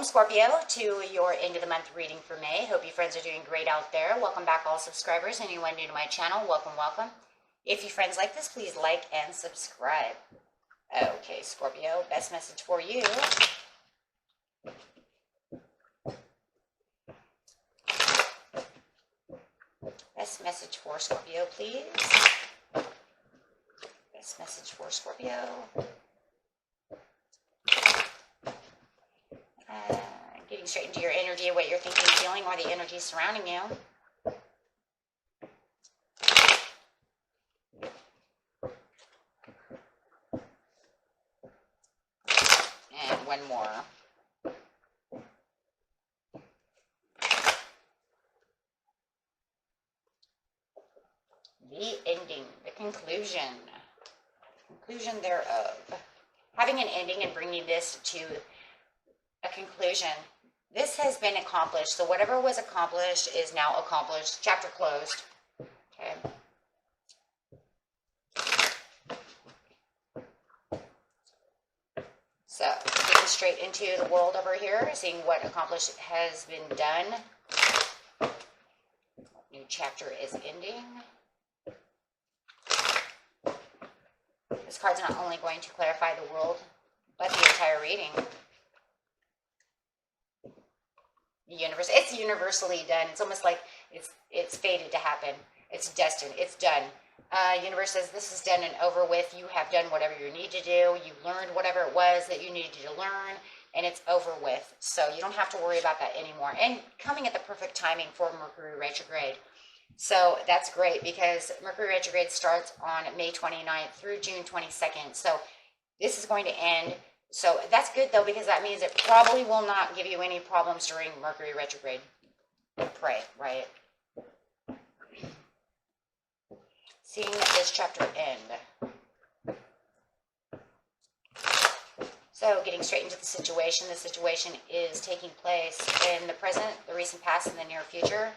Scorpio, to your end of the month reading for May. Hope you friends are doing great out there. Welcome back, all subscribers. Anyone new to my channel, welcome, welcome. If you friends like this, please like and subscribe. Okay, Scorpio, best message for you. Best message for Scorpio, please. Best message for Scorpio. Getting straight into your energy, what you're thinking, feeling, or the energy surrounding you. And one more. The ending, the conclusion thereof. Having an ending and bringing this to a conclusion. This has been accomplished. So whatever was accomplished is now accomplished. Chapter closed. Okay. So getting straight into the world over here, seeing what accomplished has been done. New chapter is ending. This card's not only going to clarify the world, but the entire reading. The universe, it's universally done. It's almost like it's fated to happen. It's destined. It's done. Universe says this is done and over with. You have done whatever you need to do. You learned whatever it was that you needed to learn, and it's over with. So you don't have to worry about that anymore. And coming at the perfect timing for Mercury retrograde. So that's great because Mercury retrograde starts on May 29th through June 22nd. So this is going to end. So that's good though, because that means it probably will not give you any problems during Mercury retrograde. Pray, right? Seeing this chapter end. So getting straight into the situation. The situation is taking place in the present, the recent past, and the near future.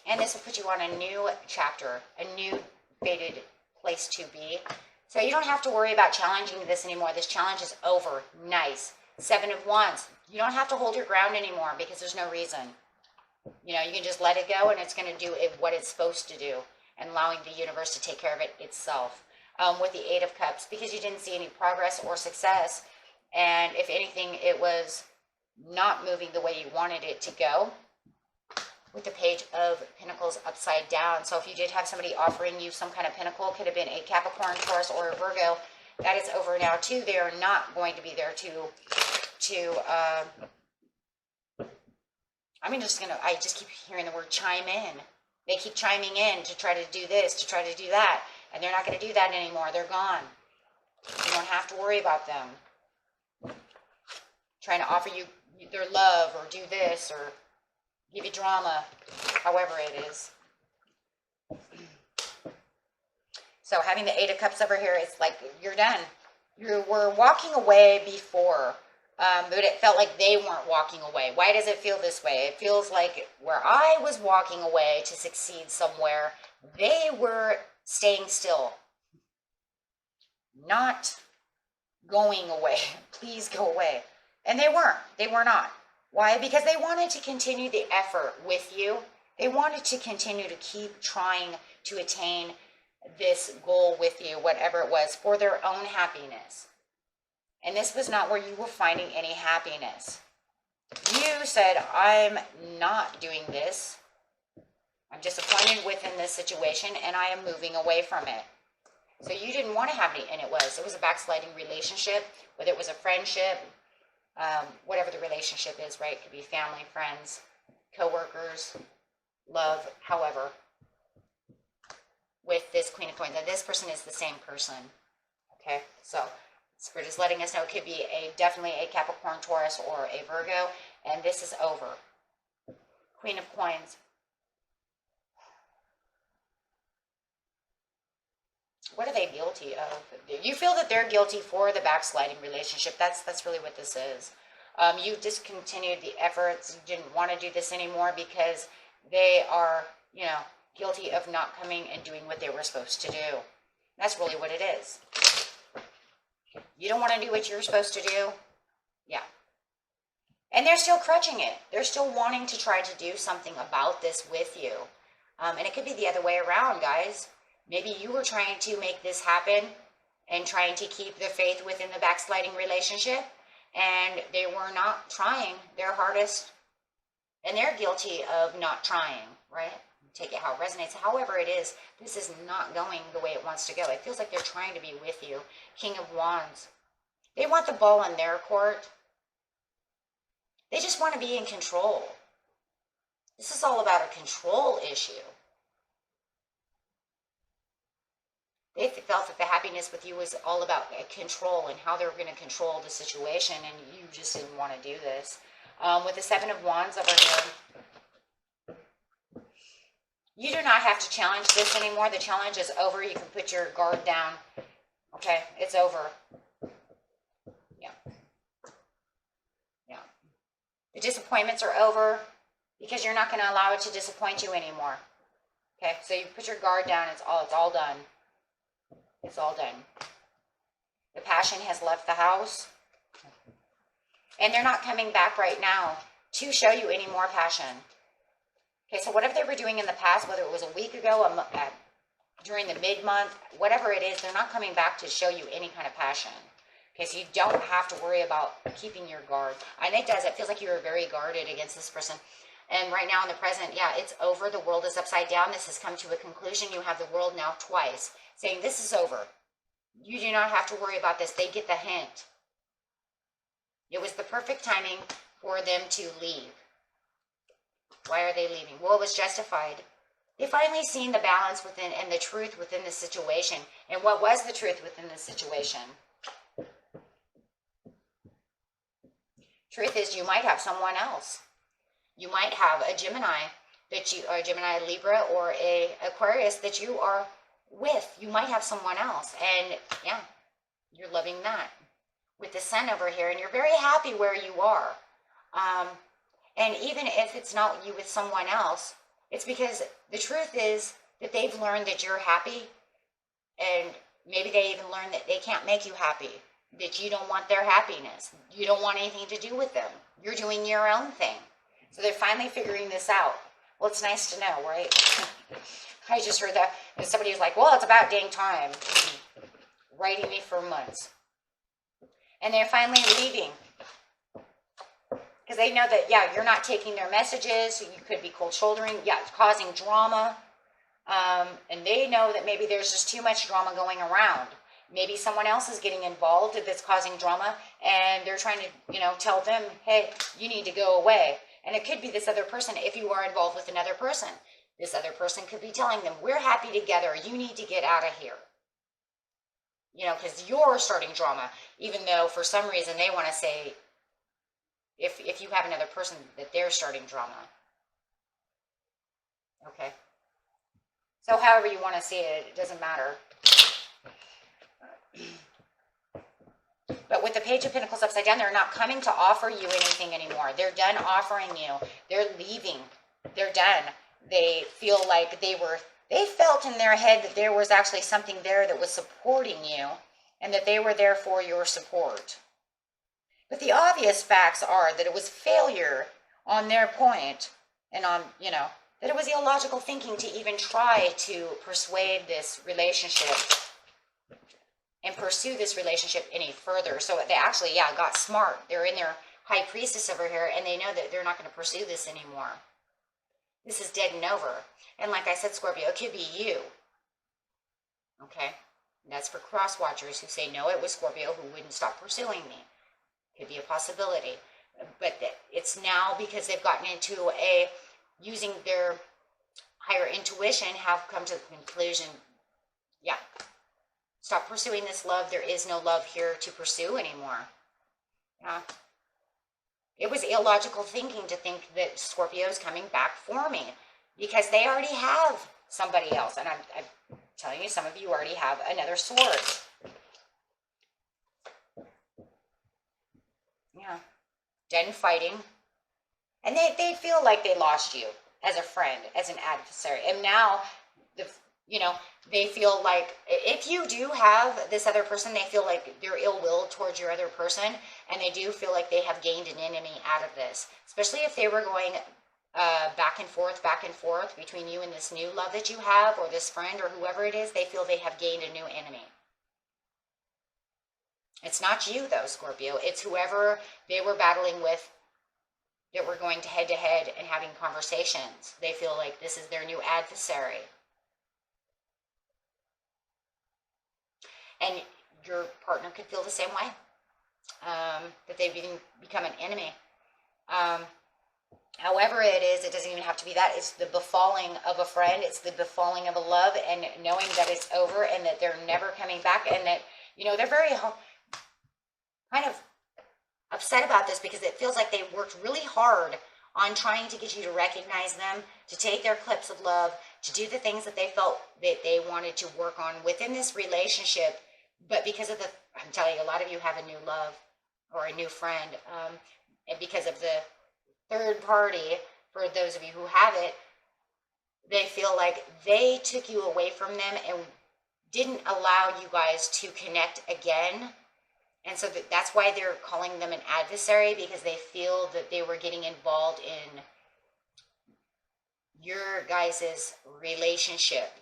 And this will put you on a new chapter, a new fated place to be. So you don't have to worry about challenging this anymore. This challenge is over. Nice. 7 of Wands. You don't have to hold your ground anymore because there's no reason. You know, you can just let it go and it's going to do what it's supposed to do, and allowing the universe to take care of it itself. With the 8 of Cups, because you didn't see any progress or success, and if anything, it was not moving the way you wanted it to go. With the Page of Pentacles upside down. So if you did have somebody offering you some kind of pinnacle, could have been a Capricorn, Taurus, or a Virgo, that is over now too. They are not going to be there I just keep hearing the word chime in. They keep chiming in to try to do this, to try to do that, and they're not going to do that anymore. They're gone. You don't have to worry about them trying to offer you their love or do this or give you drama, however it is. So having the 8 of Cups over here, it's like you're done. You were walking away before, but it felt like they weren't walking away. Why does it feel this way? It feels like where I was walking away to succeed somewhere, they were staying still. Not going away. Please go away. And they weren't. They were not. Why? Because they wanted to continue the effort with you. They wanted to continue to keep trying to attain this goal with you, whatever it was, for their own happiness. And this was not where you were finding any happiness. You said, I'm not doing this. I'm disappointed within this situation, and I am moving away from it. So you didn't want to have any, and it was a backsliding relationship, whether it was a friendship, whatever the relationship is, right? It could be family, friends, co-workers, love, however. With this Queen of Coins, and this person is the same person. Okay, so Spirit is letting us know it could be definitely a Capricorn, Taurus, or a Virgo, and this is over. Queen of Coins. What are they guilty of? You feel that they're guilty for the backsliding relationship. That's really what this is. You discontinued the efforts. You didn't want to do this anymore because they are, guilty of not coming and doing what they were supposed to do. That's really what it is. You don't want to do what you're supposed to do? Yeah. And they're still crutching it. They're still wanting to try to do something about this with you. And it could be the other way around, guys. Maybe you were trying to make this happen and trying to keep the faith within the backsliding relationship, and they were not trying their hardest, and they're guilty of not trying, right? Take it how it resonates. However it is, this is not going the way it wants to go. It feels like they're trying to be with you. King of Wands. They want the ball in their court. They just want to be in control. This is all about a control issue. They felt that the happiness with you was all about control and how they were going to control the situation, and you just didn't want to do this. With the Seven of Wands over here, you do not have to challenge this anymore. The challenge is over. You can put your guard down. Okay, it's over. Yeah. Yeah. The disappointments are over because you're not going to allow it to disappoint you anymore. Okay, so you put your guard down. It's all done. It's all done. The passion has left the house. And they're not coming back right now to show you any more passion. Okay, so whatever they were doing in the past, whether it was a week ago, during the mid-month, whatever it is, they're not coming back to show you any kind of passion. Okay, so you don't have to worry about keeping your guard. And it does. It feels like you're very guarded against this person. And right now in the present, yeah, it's over. The world is upside down. This has come to a conclusion. You have the world now twice, saying this is over. You do not have to worry about this. They get the hint. It was the perfect timing for them to leave. Why are they leaving? Well, it was justified. They finally seen the balance within and the truth within the situation. And what was the truth within the situation? Truth is, you might have someone else. You might have a Gemini or a Gemini, Libra, or a Aquarius that you are with. You might have someone else, and yeah, you're loving that. With the Sun over here, and you're very happy where you are. And even if it's not you with someone else, it's because the truth is that they've learned that you're happy, and maybe they even learned that they can't make you happy, that you don't want their happiness. You don't want anything to do with them. You're doing your own thing. So they're finally figuring this out. Well, it's nice to know, right? I just heard that. And somebody was like, well, it's about dang time. Writing me for months. And they're finally leaving. Because they know that, yeah, you're not taking their messages. You could be cold shouldering. Yeah, it's causing drama. And they know that maybe there's just too much drama going around. Maybe someone else is getting involved that's causing drama. And they're trying to, tell them, hey, you need to go away. And it could be this other person if you are involved with another person. This other person could be telling them, we're happy together. You need to get out of here. Because you're starting drama. Even though for some reason they want to say, if you have another person, that they're starting drama. Okay. So however you want to see it, it doesn't matter. But with the Page of Pentacles upside down, they're not coming to offer you anything anymore. They're done offering you. They're leaving. They're done. They feel like they felt in their head that there was actually something there that was supporting you and that they were there for your support. But the obvious facts are that it was failure on their point and on, that it was illogical thinking to even try to persuade this relationship and pursue this relationship any further. So they actually, got smart. They're in their High Priestess over here, and they know that they're not going to pursue this anymore. This is dead and over. And like I said, Scorpio, it could be you. Okay? And that's for cross watchers who say, no, it was Scorpio who wouldn't stop pursuing me. Could be a possibility. But it's now because they've gotten into using their higher intuition, have come to the conclusion, stop pursuing this love. There is no love here to pursue anymore. Yeah. It was illogical thinking to think that Scorpio is coming back for me because they already have somebody else. And I'm telling you, some of you already have another source. Yeah. Done fighting. And they feel like they lost you as a friend, as an adversary. And now, They feel like if you do have this other person, they feel like they're ill will towards your other person, and they do feel like they have gained an enemy out of this, especially if they were going back and forth between you and this new love that you have, or this friend, or whoever it is. They feel they have gained a new enemy. It's not you though, Scorpio. It's whoever they were battling with, that were going to head and having conversations. They feel like this is their new adversary. And your partner could feel the same way, that they've become an enemy. However it is, it doesn't even have to be that. It's the befalling of a friend. It's the befalling of a love, and knowing that it's over and that they're never coming back, and that, you know, they're very kind of upset about this, because it feels like they worked really hard on trying to get you to recognize them, to take their clips of love, to do the things that they felt that they wanted to work on within this relationship. But because of I'm telling you, a lot of you have a new love or a new friend, and because of the third party, for those of you who have it, they feel like they took you away from them and didn't allow you guys to connect again. And so that's why they're calling them an adversary, because they feel that they were getting involved in your guys' relationship.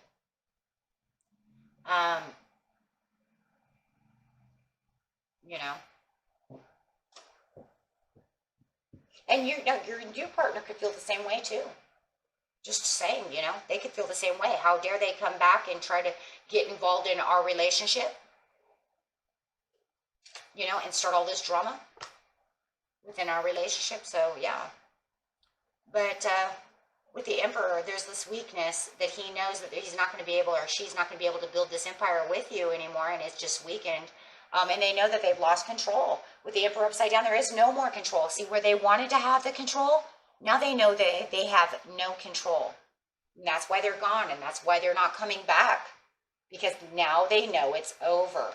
You know. And your new partner could feel the same way too. Just saying, you know, they could feel the same way. How dare they come back and try to get involved in our relationship? You know, and start all this drama within our relationship. So, yeah. But with the Emperor, there's this weakness that he knows that he's not going to be able, or she's not going to be able to build this empire with you anymore, and it's just weakened. And they know that they've lost control. With the Emperor upside down, there is no more control. See, where they wanted to have the control, now they know that they have no control. And that's why they're gone, and that's why they're not coming back. Because now they know it's over.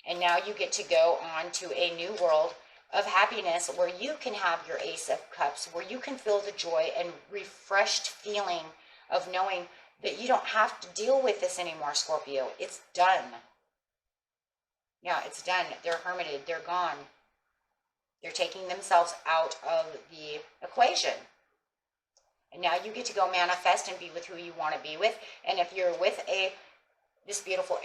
And now you get to go on to a new world of happiness, where you can have your Ace of Cups, where you can feel the joy and refreshed feeling of knowing that you don't have to deal with this anymore, Scorpio. It's done. Yeah, it's done. They're hermited. They're gone. They're taking themselves out of the equation. And now you get to go manifest and be with who you want to be with. And if you're with this beautiful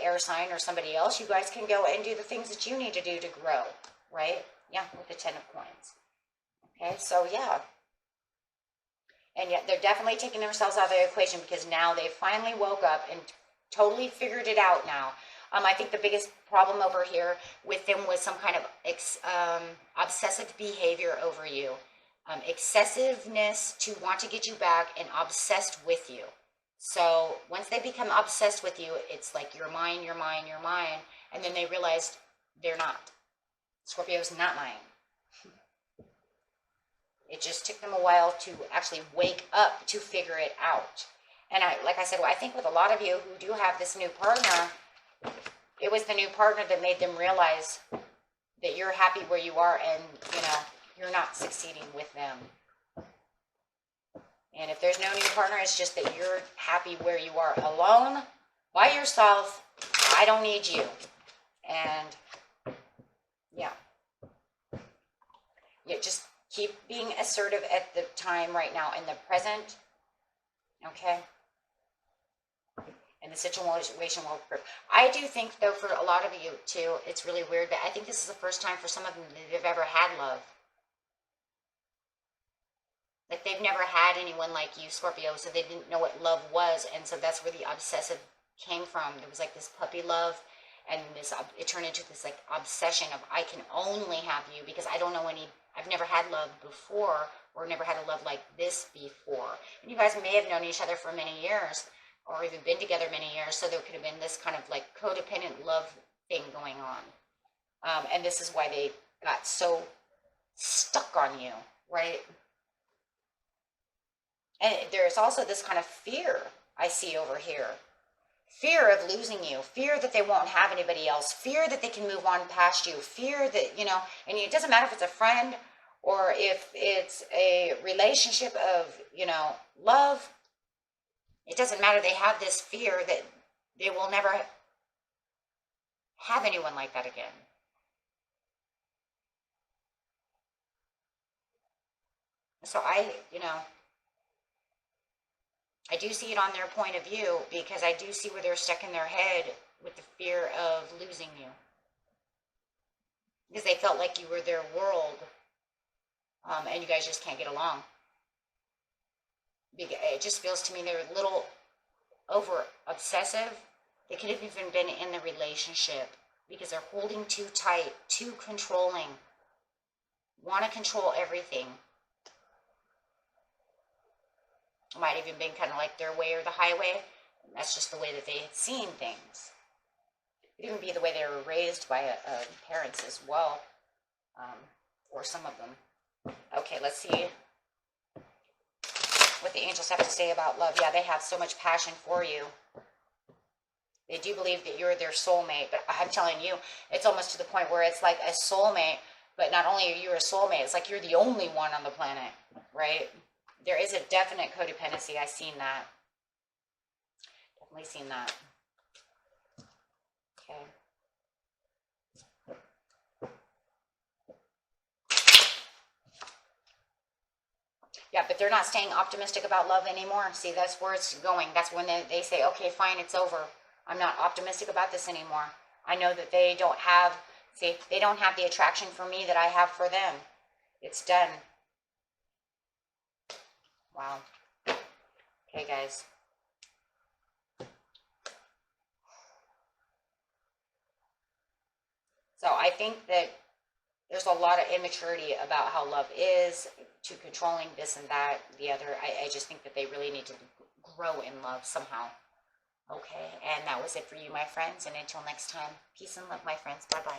air sign or somebody else, you guys can go and do the things that you need to do to grow, right? Yeah, with the 10 of coins. Okay, so yeah. And yet they're definitely taking themselves out of the equation, because now they finally woke up and totally figured it out now. I think the biggest problem over here with them was some kind of obsessive behavior over you. Excessiveness to want to get you back, and obsessed with you. So once they become obsessed with you, it's like you're mine, you're mine, you're mine. And then they realized they're not. Scorpio's not mine. It just took them a while to actually wake up to figure it out. And like I said, I think with a lot of you who do have this new partner, it was the new partner that made them realize that you're happy where you are, and, you know, you're not succeeding with them. And if there's no new partner, it's just that you're happy where you are, alone, by yourself. I don't need you. And, yeah. You just keep being assertive at the time right now, in the present. Okay? And the situation will improve. I do think, though, for a lot of you, too, it's really weird, but I think this is the first time for some of them that they've ever had love. Like, they've never had anyone like you, Scorpio, so they didn't know what love was, and so that's where the obsessive came from. There was, like, this puppy love, and it turned into this, like, obsession of, I can only have you, because I don't know I've never had love before, or never had a love like this before. And you guys may have known each other for many years, or even been together many years, so there could have been this kind of, like, codependent love thing going on. And this is why they got so stuck on you, right? And there's also this kind of fear I see over here. Fear of losing you. Fear that they won't have anybody else. Fear that they can move on past you. Fear that, you know, and it doesn't matter if it's a friend or if it's a relationship of, you know, love. It doesn't matter. They have this fear that they will never have anyone like that again. So I do see it on their point of view, because I do see where they're stuck in their head with the fear of losing you. Because they felt like you were their world, and you guys just can't get along. It just feels to me they're a little over obsessive. They could have even been in the relationship because they're holding too tight, too controlling, want to control everything. It might even been kind of like their way or the highway. And that's just the way that they had seen things. It could even be the way they were raised by parents as well, or some of them. Okay, let's see what the angels have to say about love. Yeah, they have so much passion for you. They do believe that you're their soulmate, but I'm telling you, it's almost to the point where it's like a soulmate, but not only are you a soulmate, it's like you're the only one on the planet, right? There is a definite codependency. I've seen that. Definitely seen that. Okay. Yeah, but they're not staying optimistic about love anymore. See, that's where it's going. That's when they say, okay, fine, it's over. I'm not optimistic about this anymore. I know that they don't have the attraction for me that I have for them. It's done. Wow. Okay, guys. So I think that there's a lot of immaturity about how love is, to controlling this and that, the other. I just think that they really need to grow in love somehow. Okay, and that was it for you, my friends. And until next time, peace and love, my friends. Bye-bye.